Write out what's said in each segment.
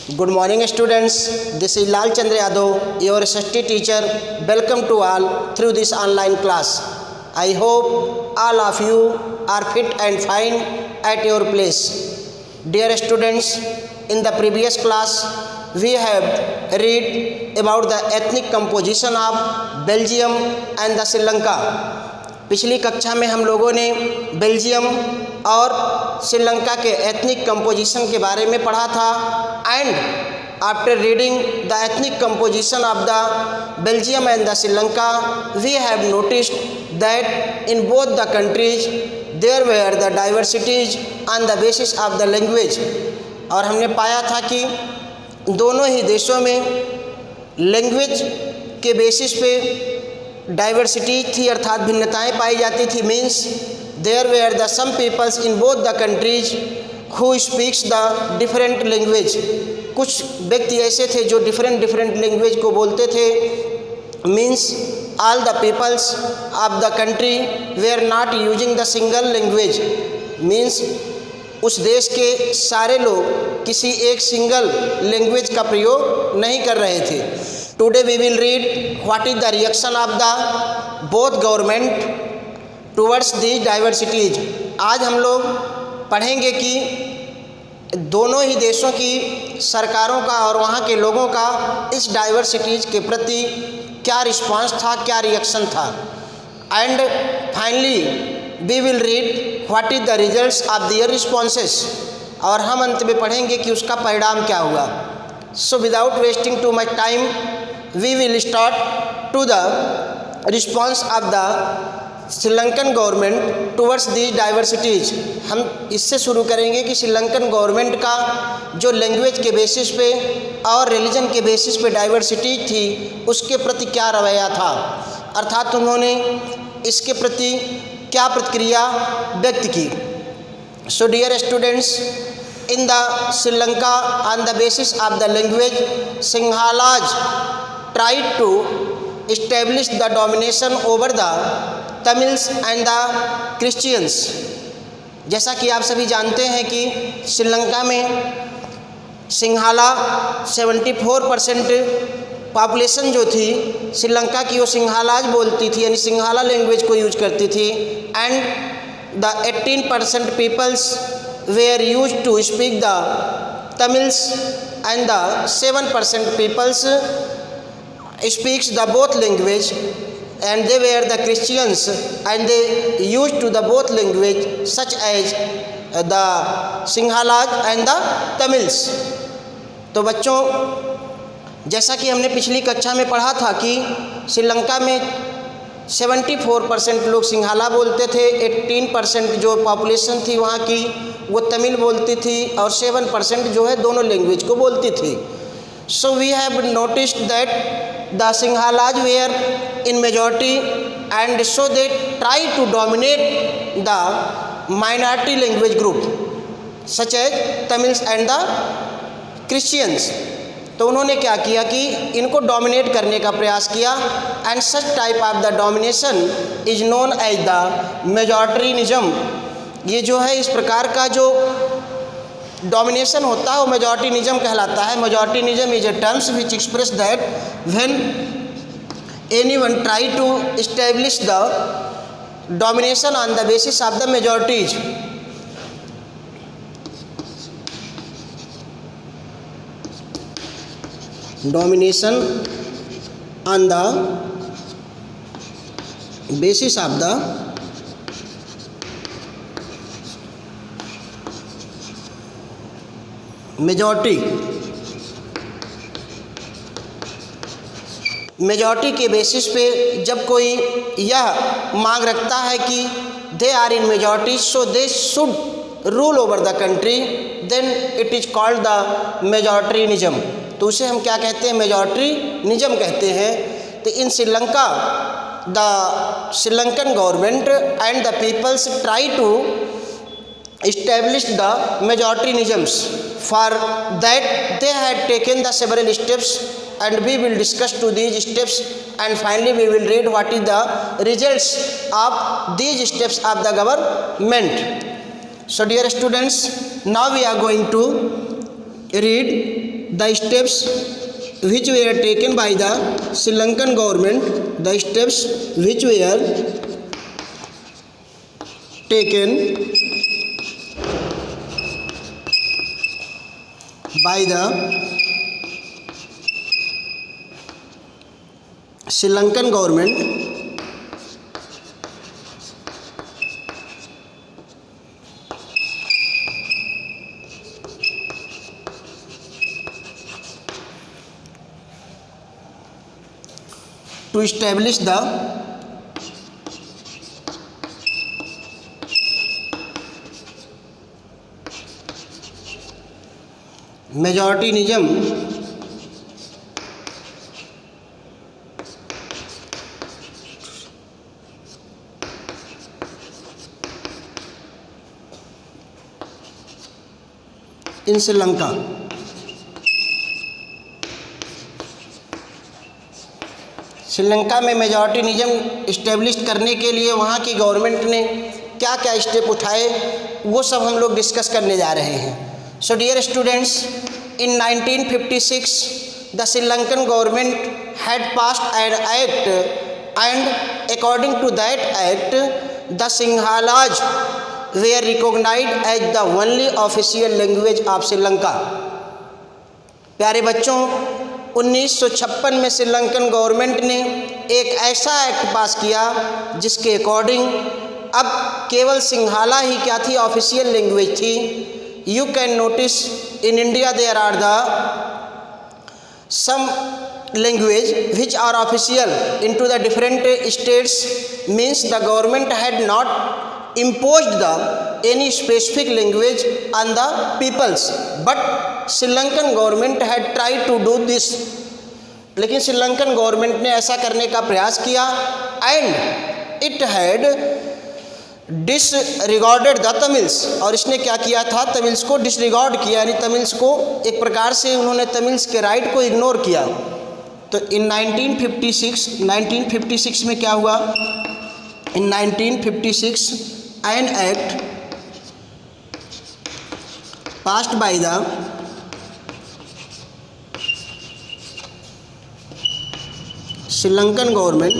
Good morning students, this is Lal Chandra Yadav, your SST teacher. Welcome to all through this online class. I hope all of you are fit and fine at your place. Dear students, in the previous class we have read about the ethnic composition of Belgium and the Sri Lanka. पिछली कक्षा में हम लोगों ने Belgium और श्रीलंका के ethnic composition के बारे में पढ़ा था and after reading the ethnic composition of the Belgium and the Sri Lanka we have noticed that in both the countries there were the diversities on the basis of the language. और हमने पाया था कि दोनों ही देशों में लैंग्वेज के बेसिस पे डाइवर्सिटी थी, अर्थात भिन्नताएं पाई जाती थी। Means there were the some peoples in both the countries who speaks the different language. कुछ व्यक्ति ऐसे थे जो डिफरेंट लैंग्वेज को बोलते थे। Means all the peoples of the country were not using the single language. Means उस देश के सारे लोग किसी एक सिंगल लैंग्वेज का प्रयोग नहीं कर रहे थे। Today we will read what is the reaction of the both government towards these diversities. आज हम लोग पढ़ेंगे कि दोनों ही देशों की सरकारों का और वहाँ के लोगों का इस डाइवर्सिटीज के प्रति क्या रिस्पांस था, क्या रिएक्शन था। And finally we will read what is the results of their responses. और हम अंत में पढ़ेंगे कि उसका परिणाम क्या हुआ। So without wasting too much time we will start to the response of the Sri Lankan government towards these diversities. हम इससे शुरू करेंगे कि श्रीलंकन गवर्नमेंट का जो लैंग्वेज के बेसिस पे और रिलीजन के बेसिस पे डाइवर्सिटी थी उसके प्रति क्या रवैया था, अर्थात उन्होंने इसके प्रति क्या प्रतिक्रिया व्यक्त की। So dear students, in the Sri Lanka on the basis of the language Sinhalese tried to establish the domination over the Tamils and the Christians। जैसा कि आप सभी जानते हैं कि श्रीलंका में सिंघाला 74% पॉपुलेशन जो थी श्रीलंका की वो सिंघालाज बोलती थी, यानी सिंघाला लैंग्वेज को यूज करती थी। And the 18% peoples were use to speak the Tamils and the 7% peoples speaks the both language, and they were the Christians and they used to the both language such as the Sinhalaj and the Tamils। तो बच्चों, जैसा कि हमने पिछली कक्षा में पढ़ा था कि श्रीलंका में 74% लोग सिंहाला बोलते थे, 18% जो पॉपुलेशन थी वहाँ की वो तमिल बोलती थी और 7% जो है दोनों लैंग्वेज को बोलती थी। So we have noticed that the Sinhalaj were in majority, and so they try to dominate the minority language group such as Tamils and the Christians। तो उन्होंने क्या किया कि इनको डोमिनेट करने का प्रयास किया। And such type of the domination is known as the majoritarianism. ये जो है इस प्रकार का जो डोमिनेशन होता है वो मेजॉरिटिनिज्म कहलाता है। Majoritarianism is a terms which express that when anyone try to establish the domination on the basis of the majorities. Domination on the basis of the majority के बेसिस पे जब कोई यह मांग रखता है कि they are in majority so they should rule over the country, then it is called the majoritarianism. तो उसे हम क्या कहते हैं? मेजॉरिटरिज्म कहते हैं। तो in Sri Lanka the Sri Lankan government and the peoples try to established the majoritinisms. For that they had taken the several steps, and we will discuss to these steps, and finally we will read what is the results of these steps of the government। So dear students, now we are going to read the steps which were taken by the Sri Lankan government, the steps which were taken by the Sri Lankan government to establish the majorityism in Sri Lanka. Sri Lanka में मेजॉरिटीनिज्म establish करने के लिए वहाँ की government ने क्या क्या step उठाए, वो सब हम लोग डिस्कस करने जा रहे हैं. So dear students, in 1956 the Sri Lankan government had passed an act and according to that act the Sinhalese were recognised as the only official language of Sri Lanka. प्यारे बच्चों, 1956 में श्रीलंकन गवर्नमेंट ने एक ऐसा एक्ट पास किया जिसके अकॉर्डिंग अब केवल सिंहाला ही क्या थी, ऑफिशियल लैंग्वेज थी. You can notice in India there are the some language which are official in to the different states, means the government had not imposed the any specific language on the peoples, but Sri Lankan government had tried to do this. लेकिन Sri Lankan government ने ऐसा करने का प्रयास किया and it had disregarded the Tamils. और इसने क्या किया था, तमिल्स को डिसरिगार्ड किया, यानी तमिल्स को एक प्रकार से उन्होंने तमिल्स के राइट को इग्नोर किया. तो इन 1956 में क्या हुआ, इन 1956 an act passed by the Sri Lankan government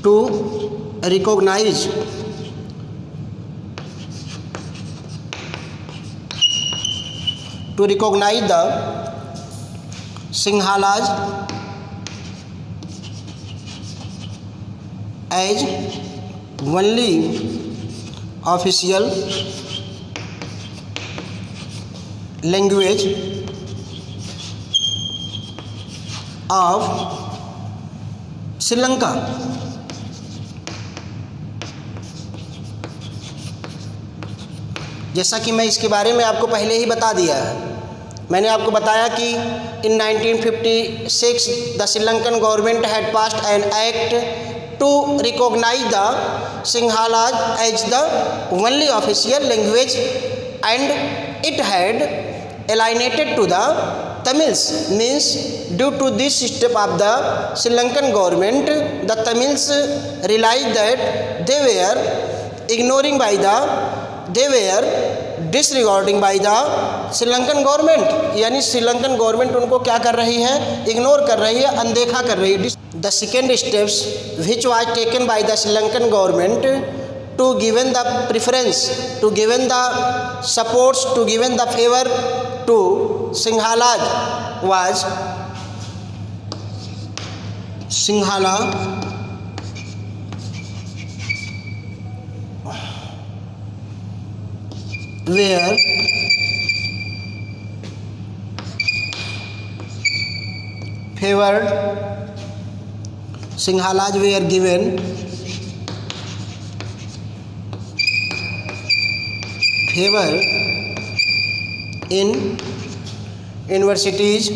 to recognize the Sinhalas as only official language of Sri Lanka. जैसा कि मैं इसके बारे में आपको पहले ही बता दिया है. मैंने आपको बताया कि in 1956 the Sri Lankan government had passed an act to recognise the Sinhalese as the only official language and it had alienated to the Tamils, means due to this step of the Sri Lankan government, the Tamils realized that they were disregarding by the Sri Lankan government, यानी Sri Lankan government उनको क्या कर रही है, ignore कर रही है, अनदेखा कर रही है. The second steps which was taken by the Sri Lankan government to given the preference, to given the supports, to given the favor to Sinhala was Sinhala where favored, Sinhalas were given favor in universities,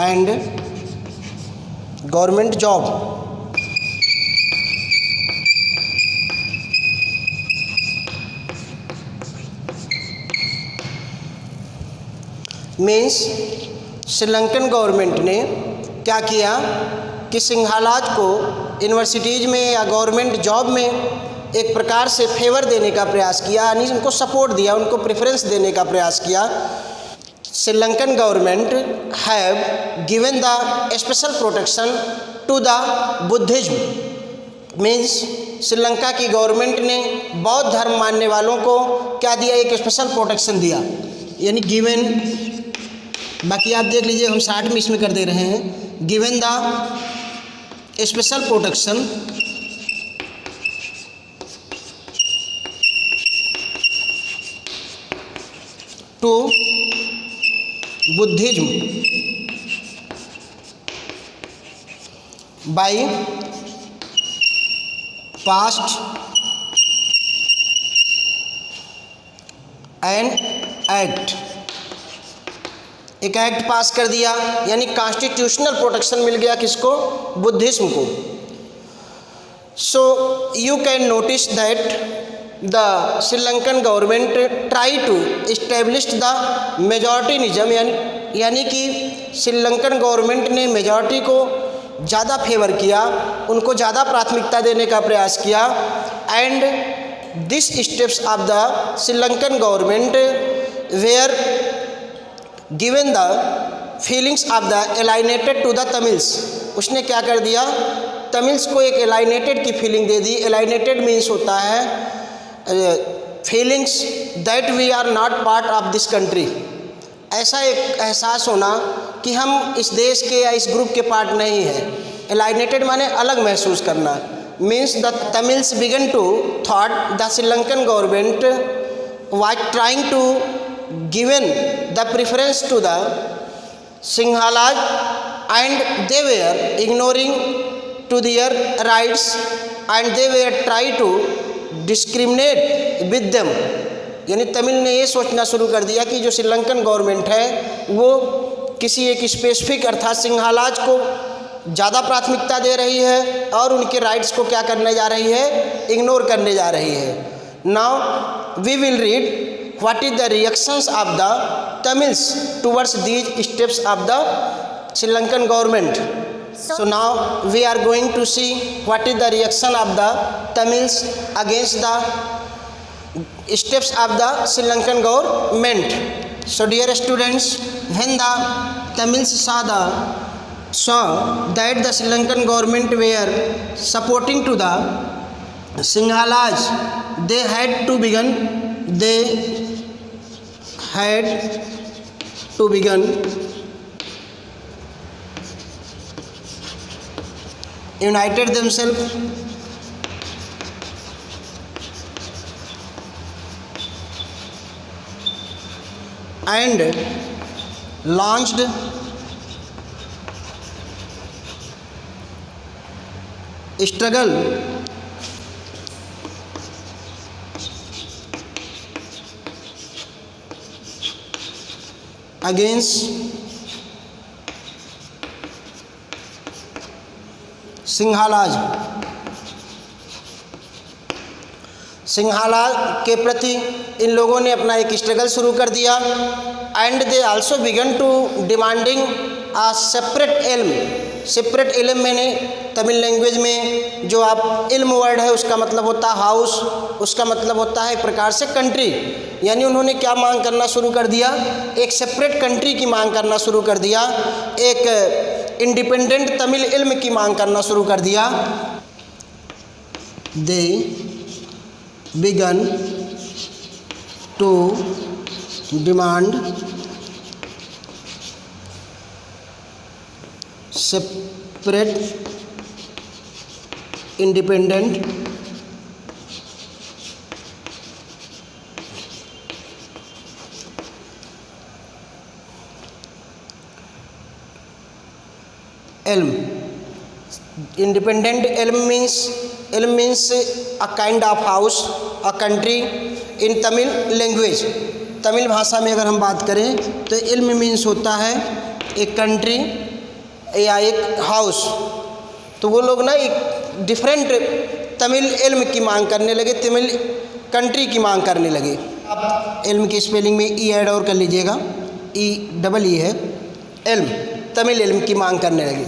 and government job. Means Sri Lankan government ने क्या किया कि सिंघालाज को universities में या government job में एक प्रकार से फेवर देने का प्रयास किया, यानी उनको सपोर्ट दिया, उनको प्रेफरेंस देने का प्रयास किया। Sri Lankan government have given the special protection to the Buddhism. Means Sri Lanka की गवर्नमेंट ने बौद्ध धर्म मानने वालों को क्या दिया, एक स्पेशल प्रोटेक्शन दिया, यानी गिवन। बाकी आप देख लीजिए, हम 60 में इसमें कर दे रहे हैं। Given the special protection to Buddhism by passed an act. एक एक्ट पास कर दिया, यानी कॉन्स्टिट्यूशनल प्रोटेक्शन मिल गया किसको, बुद्धिज्म को। So you can notice that the Sri Lankan government try to establish the majoritarianism, यानी कि श्रीलंकन गवर्नमेंट ने मेजॉरिटी को ज़्यादा फेवर किया, उनको ज़्यादा प्राथमिकता देने का प्रयास किया। And this steps of the Sri Lankan government were given the feelings of the alienated to the Tamils. उसने क्या कर दिया, तमिल्स को एक एलाइनेटेड की फीलिंग दे दी। एलाइनेटेड मीन्स होता है feelings that we are not part of this country. ऐसा एक एहसास होना कि हम इस देश के या इस ग्रुप के पार्ट नहीं हैं। एलाइनेटेड माने अलग महसूस करना। Means the Tamils began to thought the Sri Lankan government was trying to given the preference to the Sinhalese and they were ignoring to their rights and they were try to discriminate with them. यानी तमिल ने ये सोचना शुरू कर दिया कि जो श्रीलंकन गवर्नमेंट है वो किसी एक स्पेसिफिक अर्थात सिंघालाज को ज़्यादा प्राथमिकता दे रही है और उनके राइट्स को क्या करने जा रही है, इग्नोर करने जा रही है। Now we will read what is the reactions of the Tamils towards these steps of the Sri Lankan government. So now we are going to see what is the reaction of the Tamils against the steps of the Sri Lankan government. So dear students, when the Tamils saw that the Sri Lankan government were supporting to the Sinhalaj, they had to begin united themselves and launched struggle against सिंघालाज। सिंघालाज के प्रति इन लोगों ने अपना एक struggle शुरू कर दिया। And they also began to demanding a separate Eelam. Separate Eelam मैंने तमिल लैंग्वेज में जो आप इल्म वर्ड है उसका मतलब होता है हाउस, उसका मतलब होता है एक प्रकार से कंट्री। यानी उन्होंने क्या मांग करना शुरू कर दिया, एक सेपरेट कंट्री की मांग करना शुरू कर दिया, एक इंडिपेंडेंट तमिल इल्म की मांग करना शुरू कर दिया। They began to demand separate independent ilm. Independent ilm means a kind of house, a country in Tamil language. Tamil भाषा में अगर हम बात करें तो इल्म मीन्स होता है एक कंट्री या एक हाउस। तो वो लोग ना एक डिफरेंट तमिल इल्म की मांग करने लगे, तमिल कंट्री की मांग करने लगे। आप इल्म की स्पेलिंग में ई ऐड और कर लीजिएगा, E है, इल्म, तमिल इल्म की मांग करने लगी।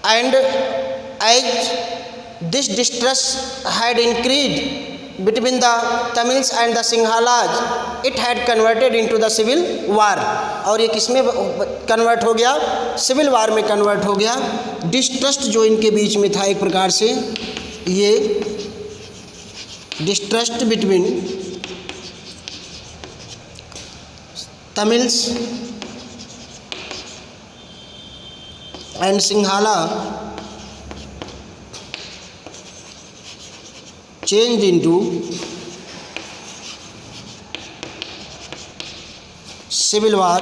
And as this distrust had increase between the Tamils and the Sinhalas, it had converted into the civil war। और ये किस में कन्वर्ट हो गया? सिविल वार में कन्वर्ट हो गया। डिस्ट्रस्ट जो इनके बीच में था एक प्रकार से, ये distrust between Tamils and Sinhala changed into civil war।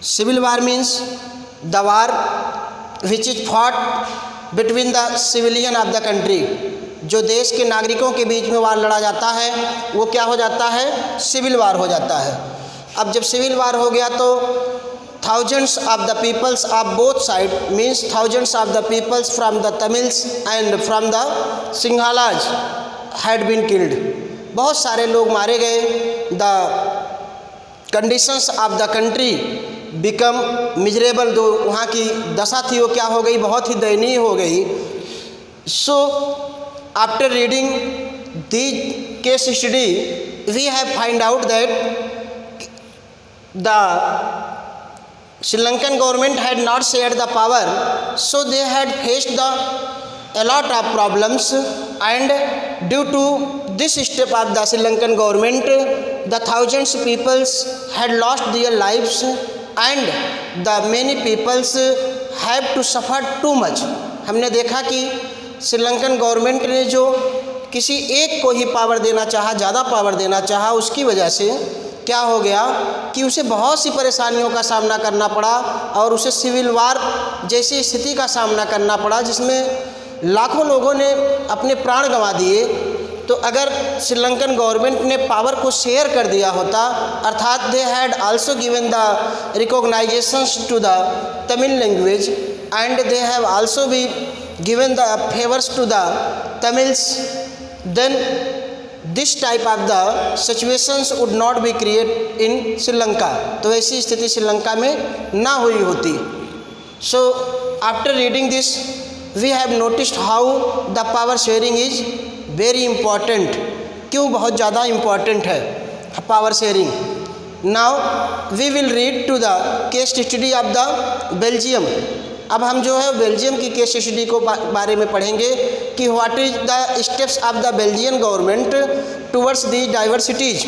Civil war means the war which is fought between the civilian of the country। जो देश के नागरिकों के बीच में वार लड़ा जाता है वो क्या हो जाता है? सिविल वार हो जाता है। अब जब सिविल वार हो गया तो thousands of the peoples of both sides, means thousands of the peoples from the Tamils and from the Sinhalas had been killed। बहुत सारे लोग मारे गए। the conditions of the country become miserable, जो वहाँ की दशा थी वो क्या हो गई? बहुत ही दयनीय हो गई। so after reading these case study we have find out that the Sri Lankan government had not shared the power, so they had faced a lot of problems, and due to this step of the Sri Lankan government, the thousands of peoples had lost their lives and the many peoples have to suffer too much। हमने देखा कि Sri Lankan government ने जो किसी एक को ही power देना चाहा, ज़्यादा पावर देना चाहा, उसकी वजह से क्या हो गया कि उसे बहुत सी परेशानियों का सामना करना पड़ा और उसे सिविल वार जैसी स्थिति का सामना करना पड़ा जिसमें लाखों लोगों ने अपने प्राण गंवा दिए। तो अगर श्रीलंकन गवर्नमेंट ने पावर को शेयर कर दिया होता, अर्थात they had also given the recognitions to the Tamil language and they have also be given the favours to the Tamils, then this type of the situations would not be create in Sri Lanka. तो ऐसी स्थिति श्रीलंका में ना हुई होती। So after reading this we have noticed how the power sharing is very important. क्यों बहुत ज़्यादा इम्पॉर्टेंट है power sharing? Now we will read to the case study of the Belgium. अब हम जो है बेल्जियम की केस स्टडी को बारे में पढ़ेंगे कि what is the steps of the Belgian government towards the diversities.